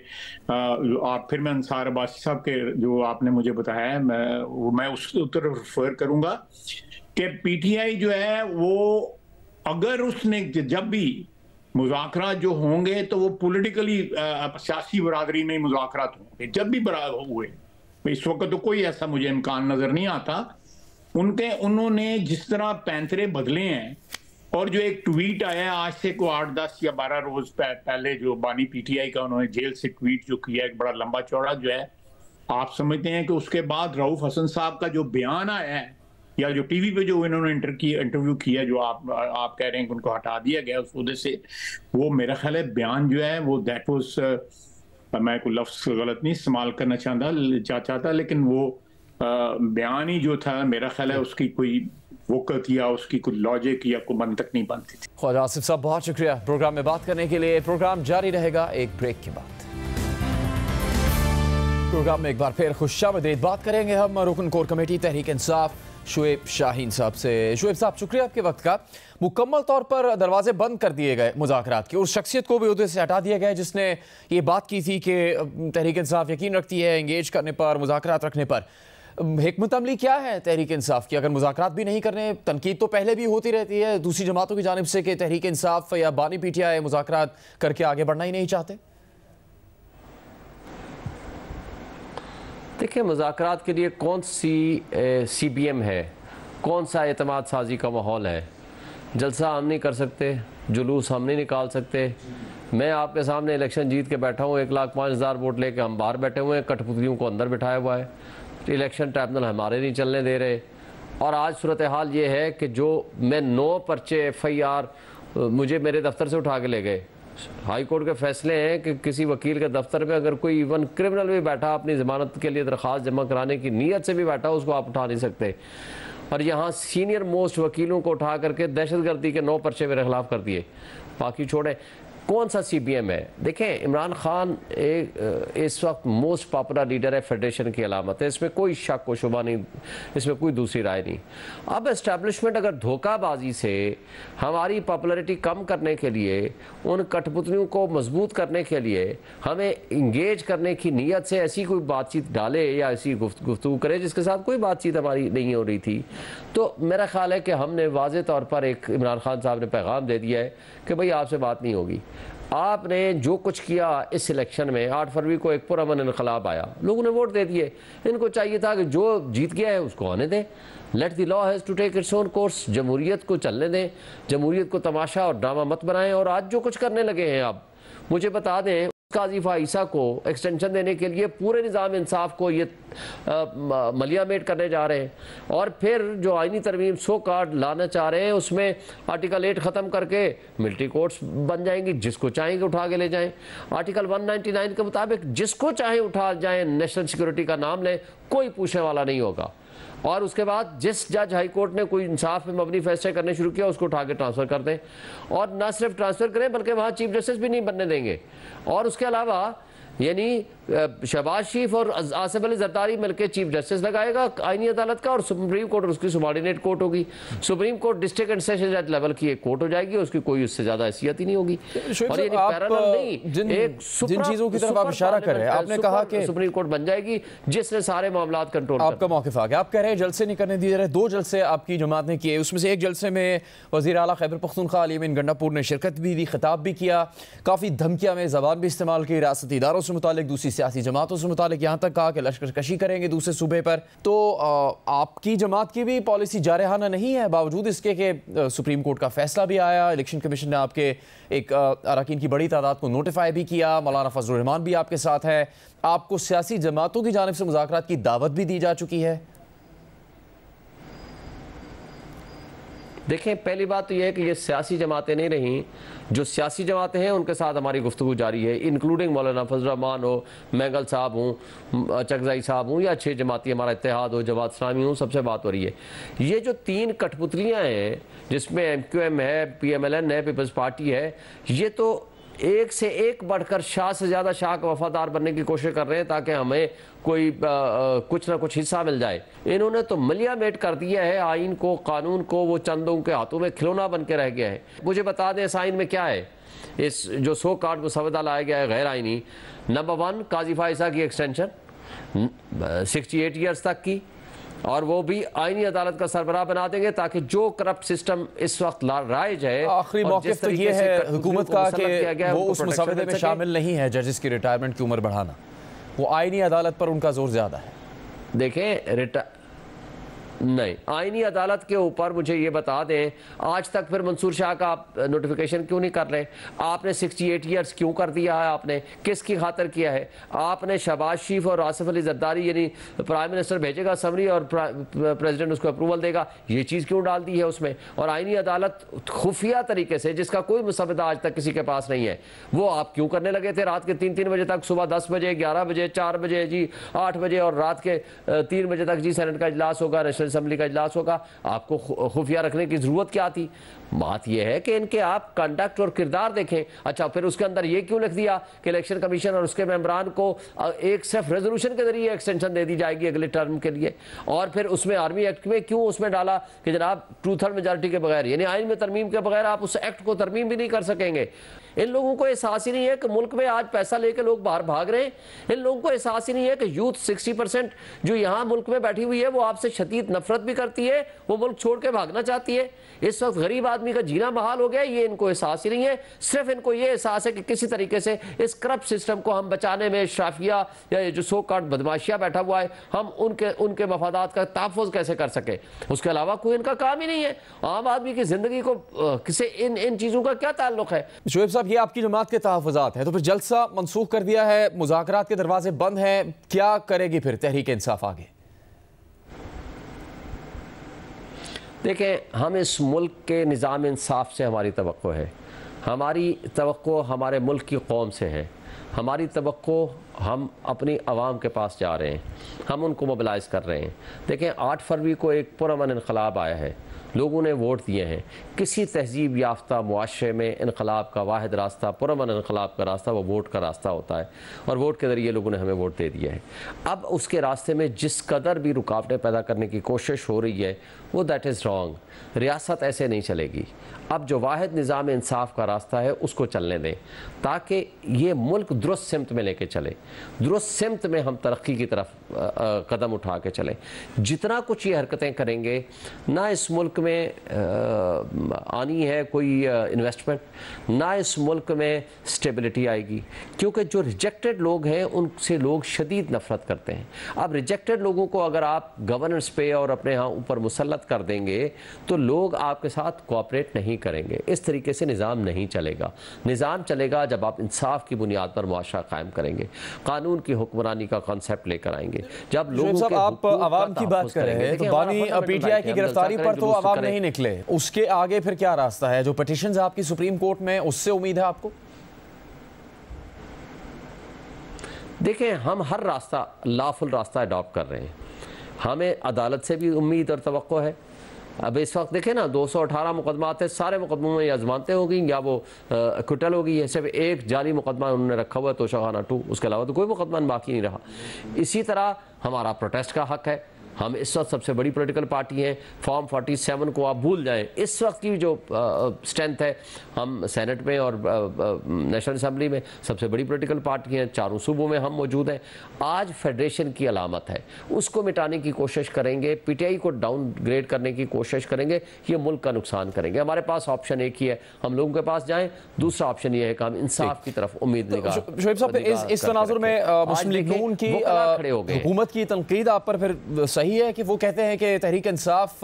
आप फिर मैं अंसार अब्बासी साहब के जो आपने मुझे बताया है मैं उसके उत्तर रेफर करूंगा कि पीटीआई जो है वो अगर उसने जब भी मुज़ाकरात जो होंगे तो वो पॉलिटिकली सियासी बरादरी में मुज़ाकरात होंगे, जब भी हुए। इस वक्त तो कोई ऐसा मुझे इम्कान नजर नहीं आता। उन्होंने जिस तरह पैंतरे बदले हैं, और जो एक ट्वीट आया आज से को 8, 10 या 12 रोज पहले जो बानी पीटीआई का उन्होंने जेल से ट्वीट जो किया, एक बड़ा लंबा चौड़ा जो है, आप समझते हैं कि उसके बाद रऊफ हसन साहब का जो बयान आया है या जो टीवी पे जो इन्होंने इंटरव्यू किया, जो आप कह रहे हैं कि उनको हटा दिया गया उस वजह से, वो मेरा ख्याल है बयान जो है वो दैट वाज, मैं कोई लफ्ज गलत नहीं इस्तेमाल करना चाहता, लेकिन वो बयान ही जो था मेरा ख्याल है उसकी कोई वक़्त या उसकी कोई लॉजिक या कोई मंतक नहीं बनती थी। ख्वाजा आसिफ साहब बहुत शुक्रिया प्रोग्राम में बात करने के लिए। प्रोग्राम जारी रहेगा एक ब्रेक के बाद। प्रोग्राम में एक बार फिर खुशामदीद बात करेंगे हम रुकन कोर कमेटी तहरीक इंसाफ शुएब शाहीन साहब से। शुएब साहब शुक्रिया आपके वक्त का। मुकम्मल तौर पर दरवाजे बंद कर दिए गए मुज़ाकरात के, उस शख्सियत को भी उहदे से हटा दिया गया जिसने ये बात की थी कि तहरीक इंसाफ यकीन रखती है एंगेज करने पर, मुज़ाकरात रखने पर। हिकमत अमली क्या है तहरीक इंसाफ की? अगर मुज़ाकरात भी नहीं करने, तनकीद तो पहले भी होती रहती है दूसरी जमातों की जानिब से कि तहरीक इंसाफ या बानी पीटीआई मुज़ाकरात करके आगे बढ़ना ही नहीं चाहते। देखिए, मुज़ाकरात के लिए कौन सी CBM है, कौन सा एतमाद साजी का माहौल है, जलसा हम नहीं कर सकते, जुलूस हम नहीं निकाल सकते। मैं आपके सामने इलेक्शन जीत के बैठा हूँ, 1,05,000 वोट लेके हम बाहर बैठे हुए हैं, कठपुतलियों को अंदर बिठाया हुआ है, इलेक्शन ट्रिब्यूनल हमारे नहीं चलने दे रहे। और आज सूरत हाल ये है कि जो मैं 9 पर्चे FIR मुझे मेरे दफ्तर से उठा के ले गए। हाई कोर्ट के फैसले हैं कि किसी वकील के दफ्तर में अगर कोई इवन क्रिमिनल भी बैठा अपनी ज़मानत के लिए दरख्वास्त जमा कराने की नीयत से भी बैठा, उसको आप उठा नहीं सकते। और यहाँ सीनियर मोस्ट वकीलों को उठा करके दहशतगर्दी के 9 पर्चे मेरे खिलाफ कर दिए। बाकी छोड़े, कौन सा CBM है? देखें, इमरान खान इस वक्त मोस्ट पॉपुलर लीडर है, फेडरेशन की अलामत है, इसमें कोई शक व शुबा नहीं, इसमें कोई दूसरी राय नहीं। अब एस्टेब्लिशमेंट अगर धोखाबाजी से हमारी पॉपुलैरिटी कम करने के लिए, उन कठपुतलियों को मजबूत करने के लिए हमें इंगेज करने की नीयत से ऐसी कोई बातचीत डाले या ऐसी गुफ्तगू करे जिसके साथ कोई बातचीत हमारी नहीं हो रही थी, तो मेरा ख्याल है कि हमने वाज़े तौर पर एक इमरान खान साहब ने पैगाम दे दिया है कि भाई आपसे बात नहीं होगी। आपने जो कुछ किया इस इलेक्शन में, 8 फरवरी को एक पुरअमन इनकलाब आया, लोगों ने वोट दे दिए। इनको चाहिए था कि जो जीत गया है उसको आने दें, let the law has to take its own course, जमहूरियत को चलने दें, जमहूरियत को तमाशा और ड्रामा मत बनाएं। और आज जो कुछ करने लगे हैं, अब मुझे बता दें, काजी फाइसा को एक्सटेंशन देने के लिए पूरे निज़ाम इंसाफ को ये मलियामेट करने जा रहे हैं। और फिर जो आईनी तरमीम 100 कार्ड लाना चाह रहे हैं, उसमें आर्टिकल 8 ख़त्म करके मिलिट्री कोर्ट्स बन जाएंगी, जिसको चाहेंगे उठा के ले जाएं। आर्टिकल 199 के मुताबिक जिसको चाहे उठा जाएं, नेशनल सिक्योरिटी का नाम लें, कोई पूछने वाला नहीं होगा। और उसके बाद जिस जज हाई कोर्ट ने कोई इंसाफ में मबनी फैसले करने शुरू किया, उसको उठा के ट्रांसफ़र कर दें। और ना सिर्फ ट्रांसफ़र करें बल्कि वहाँ चीफ जस्टिस भी नहीं बनने देंगे। और उसके अलावा यानी शहबाज शरीफ और आसिफ अली जरदारी मिलकर चीफ जस्टिस लगाएगा आईनी अदालत का, और सुप्रीम कोर्ट उसकी सुबॉर्डिनेट कोर्ट होगी। Supreme court district and session जज लेवल की एक कोर्ट हो जाएगी, उसकी कोई उससे ज्यादा हैसियत ही नहीं होगी। और ये पैरेलल नहीं, जिन चीजों की तरफ आप इशारा कर रहे हैं, आपने कहा कि सुप्रीम कोर्ट बन जाएगी जिसने सारे मामला कंट्रोल। आपका मौक़िफ़ आ गया, आप कह रहे हैं जलसे नहीं करने दिए रहे। 2 जलसे आपकी जमात ने किए, उसमें से एक जलसे में वज़ीर आला खैबर पख्तूनख्वा अली अमीन गंडापुर ने शिरकत भी दी, खिताब भी किया, काफ़ी धमकियाँ में ज़बान भी इस्तेमाल की, रियासती इदारों से मुतालिक, दूसरी सियासी जमातों से मुतालिक, यहाँ तक कहा कि लश्कर कशी करेंगे दूसरे सूबे पर। तो आपकी जमात की भी पॉलिसी जारहाना नहीं है, बावजूद इसके कि सुप्रीम कोर्ट का फैसला भी आया, इलेक्शन कमीशन ने आपके एक अरकान की बड़ी तादाद को नोटिफाई भी किया, मौलाना फजलुर रहमान भी आपके साथ है, आपको सियासी जमातों की जानिब से मुज़ाकरात की दावत भी दी जा चुकी है। देखें, पहली बात तो यह है कि ये सियासी जमातें नहीं रहीं, जो सियासी जमातें हैं उनके साथ हमारी गुफ्तगू जारी है, इंक्लूडिंग मौलाना फजलुर रहमान हो, मैंगल साहब हूँ, चकजाई साहब हूँ, या 6 जमाती हमारा इत्तेहाद हो, जमात इस्लामी हूँ, सबसे बात हो रही है। ये जो 3 कठपुतलियाँ हैं जिसमें MQM है, PMLN है, पीपल्स पार्टी है, ये तो एक से एक बढ़कर शाह से ज़्यादा शाह का वफादार बनने की कोशिश कर रहे हैं ताकि हमें कोई कुछ ना कुछ हिस्सा मिल जाए। इन्होंने तो मलियामेट कर दिया है आइन को, कानून को, वो चंदों के हाथों में खिलौना बन के रह गया है। मुझे बता दें इस आइन में क्या है, इस जो 100 कार्ड मुसवदा लाया गया है गैर आइनी, नंबर 1 काजी फाइसा की एक्सटेंशन 68 ईयर्स तक की, और वो भी आईनी अदालत का सरबराह बना देंगे ताकि जो करप्ट सिस्टम इस वक्त राइज है। आखिरी मौक़िफ़ तो ये है हुकूमत का कि वो उस मुसवदे में शामिल नहीं है जजेस की रिटायरमेंट की उम्र बढ़ाना, वो आईनी अदालत पर उनका जोर ज़्यादा है। देखें, नहीं, आईनी अदालत के ऊपर मुझे ये बता दें, आज तक फिर मंसूर शाह का आप नोटिफिकेशन क्यों नहीं कर रहे? आपने 68 ईयर्स क्यों कर दिया है? आपने किसकी खातर किया है? आपने शहबाज शरीफ और आसिफ अली जरदारी यानी प्राइम मिनिस्टर भेजेगा समरी और प्रेसिडेंट उसको अप्रूवल देगा, ये चीज़ क्यों डाल दी है उसमें? और आईनी अदालत खुफिया तरीके से, जिसका कोई मुसवदा आज तक किसी के पास नहीं है, वो आप क्यों करने लगे थे रात के 3-3 बजे तक, सुबह 10 बजे, 11 बजे, 4 बजे जी, 8 बजे, और रात के 3 बजे तक जी सेनेट का इजलास होगा, नेशनल असेंबली का इजलास होगा। आपको खुफिया रखने की जरूरत क्या थी? बात यह है कि इनके आप कंडक्ट और किरदार देखें। अच्छा, फिर उसके अंदर ये क्यों लिख दिया कि इलेक्शन कमीशन और उसके मेंबरान को एक सिर्फ रेजोल्यूशन के जरिए एक्सटेंशन दे दी जाएगी अगले टर्म के लिए? और फिर उसमें आर्मी एक्ट में क्यों उसमें डाला कि जनाब 2/3 मेजॉरिटी के बगैर, यानी आइन में तरमीम के बगैर आप उस एक्ट को तरमीम भी नहीं कर सकेंगे। इन लोगों को एहसास ही नहीं है कि मुल्क में आज पैसा लेके लोग बाहर भाग रहे हैं। इन लोगों को एहसास ही नहीं है कि यूथ 60% जो यहाँ मुल्क में बैठी हुई है वो आपसे शदीद नफरत भी करती है, वो मुल्क छोड़ के भागना चाहती है। इस वक्त गरीब आदमी का जीना बहाल हो गया, ये इनको एहसास ही नहीं है। सिर्फ इनको ये एहसास है कि किसी तरीके से इस करप्ट सिस्टम को हम बचाने में शाफिया या ये जो सो कॉल्ड बदमाशिया बैठा हुआ है, हम उनके मफादात का तहफ़्फ़ुज़ कैसे कर सके, उसके अलावा कोई इनका काम ही नहीं है। आम आदमी की ज़िंदगी को किसी इन चीज़ों का क्या ताल्लुक़ है? शोएब साहब, ये आपकी जमात के तहफ़्फ़ुज़ात हैं, तो फिर जलसा मनसूख कर दिया है, मुज़ाकरात के दरवाजे बंद हैं, क्या करेगी फिर तहरीक इंसाफ आगे? देखें, हम इस मुल्क के निज़ाम इंसाफ से हमारी तवक्को है, हमारी तवक्को हमारे मुल्क की कौम से है, हमारी तवक्को हम अपनी आवाम के पास जा रहे हैं, हम उनको मोबिलाइज़ कर रहे हैं। देखें, 8 फरवरी को एक पुरअमन इनकलाब आया है, लोगों ने वोट दिए हैं। किसी तहजीब याफ्ता मुआशरे में इनकलाब का वाहिद रास्ता, पुरअमन इनकलाब का रास्ता वो वोट का रास्ता होता है, और वोट के ज़रिए लोगों ने हमें वोट दे दिया है। अब उसके रास्ते में जिस कदर भी रुकावटें पैदा करने की कोशिश हो रही है, वो दैट इज़ रॉन्ग। रियासत ऐसे नहीं चलेगी। अब जो वाहिद निज़ाम इंसाफ का रास्ता है उसको चलने दें, ताकि ये मुल्क दुरुस्त सिमत में लेके चले, दुरुस्त सिमत में हम तरक्की की तरफ कदम उठा के चलें। जितना कुछ ये हरकतें करेंगे, ना इस मुल्क में आनी है कोई इन्वेस्टमेंट, ना इस मुल्क में स्टेबिलिटी आएगी, क्योंकि जो रिजेक्टेड लोग हैं उनसे लोग शदीद नफरत करते हैं। अब रिजेक्टेड लोगों को अगर आप गवर्नेंस पे और अपने यहाँ ऊपर मुसल्लत कर देंगे तो लोग आपके साथ कोऑपरेट नहीं करेंगे। इस तरीके से निज़ाम नहीं चलेगा। निज़ाम चलेगा जब आप इंसाफ की बुनियाद पर मुआशरा कायम करेंगे, कानून की हुक्मरानी का कॉन्सेप्ट लेकर आएंगे। जब लोग आप आवाम की बात कर रहे हैं, तो बानी पीटीआई की गिरफ्तारी पर तो आवाम नहीं निकले, उसके आगे फिर क्या रास्ता है? जो पिटीशंस आपकी सुप्रीम कोर्ट में, उससे उम्मीद है आपको? देखें, हम हर रास्ता लॉफुल रास्ता अडॉप्ट कर रहे हैं। हमें अदालत से भी उम्मीद और तवक्को है। अब इस वक्त देखें ना, 218 मुकदमा थे, सारे मुकदमों में या ज़मानतें हो गई या वो एक्विटल हो गई है। सिर्फ एक जाली मुकदमा उन्होंने रखा हुआ है, तोशाखाना 2, उसके अलावा तो कोई मुकदमा बाकी नहीं रहा। इसी तरह हमारा प्रोटेस्ट का हक है। हम इस वक्त सबसे बड़ी पॉलिटिकल पार्टी हैं। फॉर्म 47 को आप भूल जाएं। इस वक्त की जो स्ट्रेंथ है, हम सेनेट में और नेशनल असम्बली में सबसे बड़ी पॉलिटिकल पार्टी हैं, चारों सूबों में हम मौजूद हैं। आज फेडरेशन की अलामत है, उसको मिटाने की कोशिश करेंगे, पीटीआई को डाउनग्रेड करने की कोशिश करेंगे, ये मुल्क का नुकसान करेंगे। हमारे पास ऑप्शन एक ही है, हम लोगों के पास जाएं। दूसरा ऑप्शन ये है कि हम इंसाफ की तरफ उम्मीद निगाह। शोएब साहब, इस तनाजुर में मुस्लिम लीग नून की हुकूमत की तनकीद आप पर फिर सही है कि वो कहते हैं कि तहरीक इंसाफ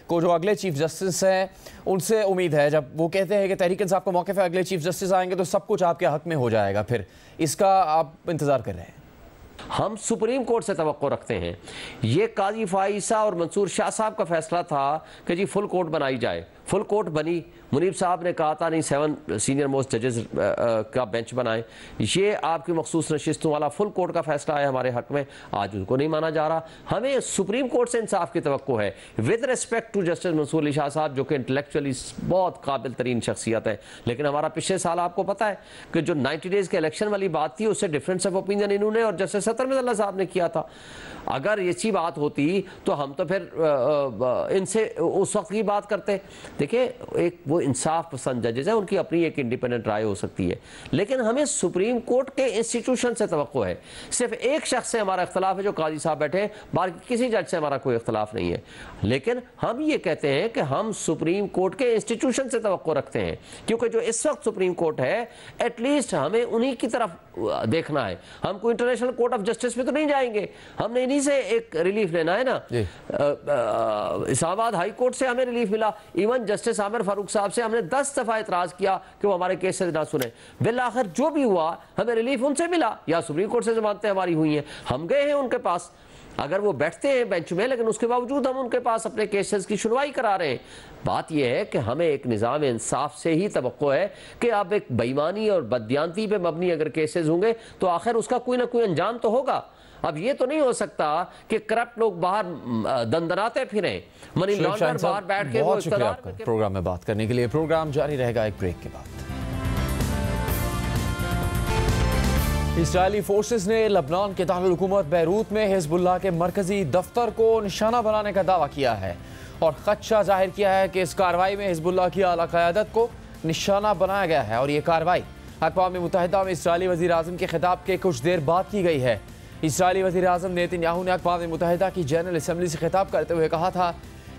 को जो अगले चीफ जस्टिस हैं उनसे उम्मीद है, जब वो कहते हैं कि तहरीक इंसाफ को मौके पर अगले चीफ जस्टिस आएंगे तो सब कुछ आपके हक में हो जाएगा, फिर इसका आप इंतजार कर रहे हैं? हम सुप्रीम कोर्ट से तवक्को रखते हैं। ये काजी फाइसा और मंसूर शाह साहब का फैसला था कि जी फुल कोर्ट बनाई जाए, फुल कोर्ट बनी। मुनीब साहब ने कहा था नहीं 7 सीनियर मोस्ट जजेस का बेंच बनाएं। ये आपकी मखसूस नशिस्तों वाला फुल कोर्ट का फैसला है हमारे हक में, आज उनको नहीं माना जा रहा। हमें सुप्रीम कोर्ट से इंसाफ की तवक्को है, with respect to justice Mansoor Ali Shah साहब, जो कि इंटेलेक्चुअली बहुत काबिल तरीन शख्सियत है। लेकिन हमारा पिछले साल आपको पता है कि जो 90 डेज के इलेक्शन वाली बात थी, उससे डिफरेंस ऑफ ओपिनियन इन्होंने और जस्टिस सत्तर मिज़ल्ला साहब ने किया था। अगर ऐसी बात होती तो हम तो फिर इनसे उस वक्त की बात करते। देखिए, एक वो इंसाफ पसंद जजेस हैं, उनकी अपनी एक इंडिपेंडेंट राय हो सकती है, लेकिन हमें सुप्रीम कोर्ट के इंस्टीट्यूशन से तवक्को है। सिर्फ एक शख्स से हमारा इख्तलाफ है जो काजी साहब बैठे हैं, बाकी किसी जज से हमारा कोई इख्तलाफ नहीं है। लेकिन हम ये कहते हैं कि हम सुप्रीम कोर्ट के इंस्टीट्यूशन से तवक्को रखते हैं, क्योंकि जो इस वक्त सुप्रीम कोर्ट है एटलीस्ट हमें उन्हीं की तरफ देखना है। हम कोई इंटरनेशनल कोर्ट ऑफ जस्टिस में तो नहीं जाएंगे, हमने इन्हीं से एक रिलीफ लेना है ना। इस्लामाबाद हाई कोर्ट से हमें रिलीफ मिला, इवन जस्टिस आमिर फारूक साहब से हमने 10 दफा एतराज किया कि वो हमारे केस से ना सुने। बिल आखिर जो भी हुआ हमें रिलीफ उनसे मिला, या सुप्रीम कोर्ट से जमानतें हमारी हुई हैं, हम गए हैं उनके पास। अगर वो बैठते हैं बेंच में, लेकिन उसके बावजूद हम उनके पास अपने केसेस की सुनवाई करा रहे हैं। बात यह है कि हमें एक निज़ाम इंसाफ से ही तवक्को है कि अब एक बेईमानी और बददियानती पे मबनी अगर केसेस होंगे तो आखिर उसका कोई ना कोई अंजाम तो होगा। अब ये तो नहीं हो सकता कि करप्ट लोग बाहर दंदनाते फिरें, मनी लॉन्डर बाहर बैठ के। बहुत शुक्रिया आपका प्रोग्राम में बात करने के लिए। प्रोग्राम जारी रहेगा एक ब्रेक के बाद। इस्राइली फोर्सेस ने लबनान के दारुल हुकूमत बैरूत में हिजबुल्लाह के मरकजी दफ्तर को निशाना बनाने का दावा किया है और खदशा जाहिर किया है कि इस कार्रवाई में हिजबुल्लाह की आला क़यादत को निशाना बनाया गया है और ये कार्रवाई अक़वाम मुत्तहिदा में इस्राइली वज़ीर आज़म के खिताब के कुछ देर बाद की गई है। इसराइली वज़ीर-ए-आज़म नेतन्याहू ने अक़वाम मुत्तहिदा की जनरल असम्बली से खिताब करते हुए कहा था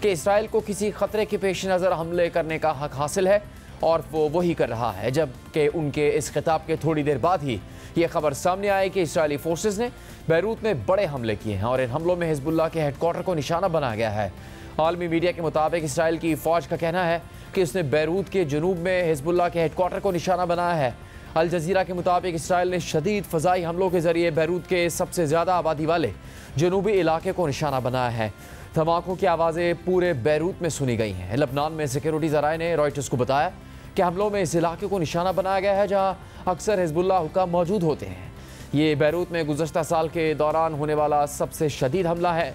कि इसराइल को किसी ख़तरे के पेश नज़र हमले करने का हक हासिल है और वो वही कर रहा है, जबकि उनके इस खिताब के थोड़ी देर बाद ही ये खबर सामने आई कि इसराइली फोर्सेस ने बैरूत में बड़े हमले किए हैं और इन हमलों में हिज़्बुल्लाह के हेडक्वार्टर को निशाना बनाया गया है। आलमी मीडिया के मुताबिक इसराइल की फ़ौज का कहना है कि उसने बैरूत के जनूब में हिज़्बुल्लाह के हेडक्वार्टर को निशाना बनाया है। अल जज़ीरा के मुताबिक इसराइल ने शदीद फ़ज़ाई हमलों के ज़रिए बैरूत के सबसे ज़्यादा आबादी वाले जनूबी इलाके को निशाना बनाया है। धमाकों की आवाज़ें पूरे बैरूत में सुनी गई हैं। लबनान में सिक्योरिटी ज़राए ने रॉयटर्स को बताया कि हमलों में इस इलाके को निशाना बनाया गया है जहाँ अक्सर हिज़्बुल्लाह हुक्काम मौजूद होते हैं। ये बैरूत में गुज़श्ता साल के दौरान होने वाला सबसे शदीद हमला है।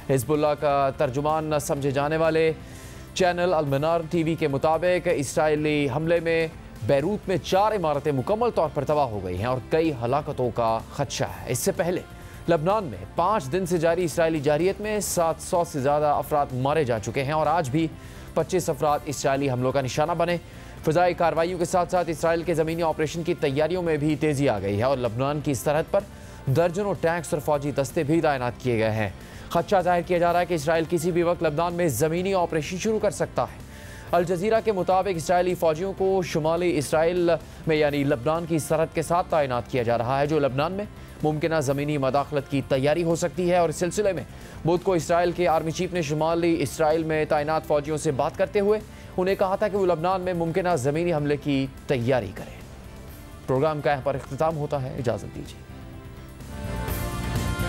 हिज़्बुल्लाह का तर्जुमान समझे जाने वाले चैनल अल-मनार टीवी के मुताबिक इसराइली हमले में बैरूत में 4 इमारतें मुकम्मल तौर पर तबाह हो गई हैं और कई हलाकतों का खदशा है। इससे पहले लबनान में 5 दिन से जारी इसराइली जारियत में 700 से ज़्यादा अफराद मारे जा चुके हैं और आज भी 25 अफराद इसराइली हमलों का निशाना बने। फ़िज़ाई कार्रवाइयों के साथ साथ इसराइल के ज़मीनी ऑपरेशन की तैयारियों में भी तेज़ी आ गई है और लबनान की सरहद पर दर्जनों टैंक्स और फौजी दस्ते भी तैनात किए गए हैं। खदशा जाहिर किया जा रहा है कि इसराइल किसी भी वक्त लबनान में ज़मीनी ऑपरेशन शुरू कर सकता है। अल जज़ीरा के मुताबिक इसराइली फ़ौजियों को शुमाली इसराइल में यानी लबनान की सरहद के साथ तैनात किया जा रहा है, जो लबनान में मुमकिन ज़मीनी मदाखलत की तैयारी हो सकती है। और इस सिलसिले में बुध को इसराइल के आर्मी चीफ ने शुमाली इसराइल में तैनात फ़ौजियों से बात करते हुए उन्हें कहा था कि वो लबनान में मुमकिन ज़मीनी हमले की तैयारी करें। प्रोग्राम का यहाँ पर इख्तिताम होता है, इजाज़त दीजिए।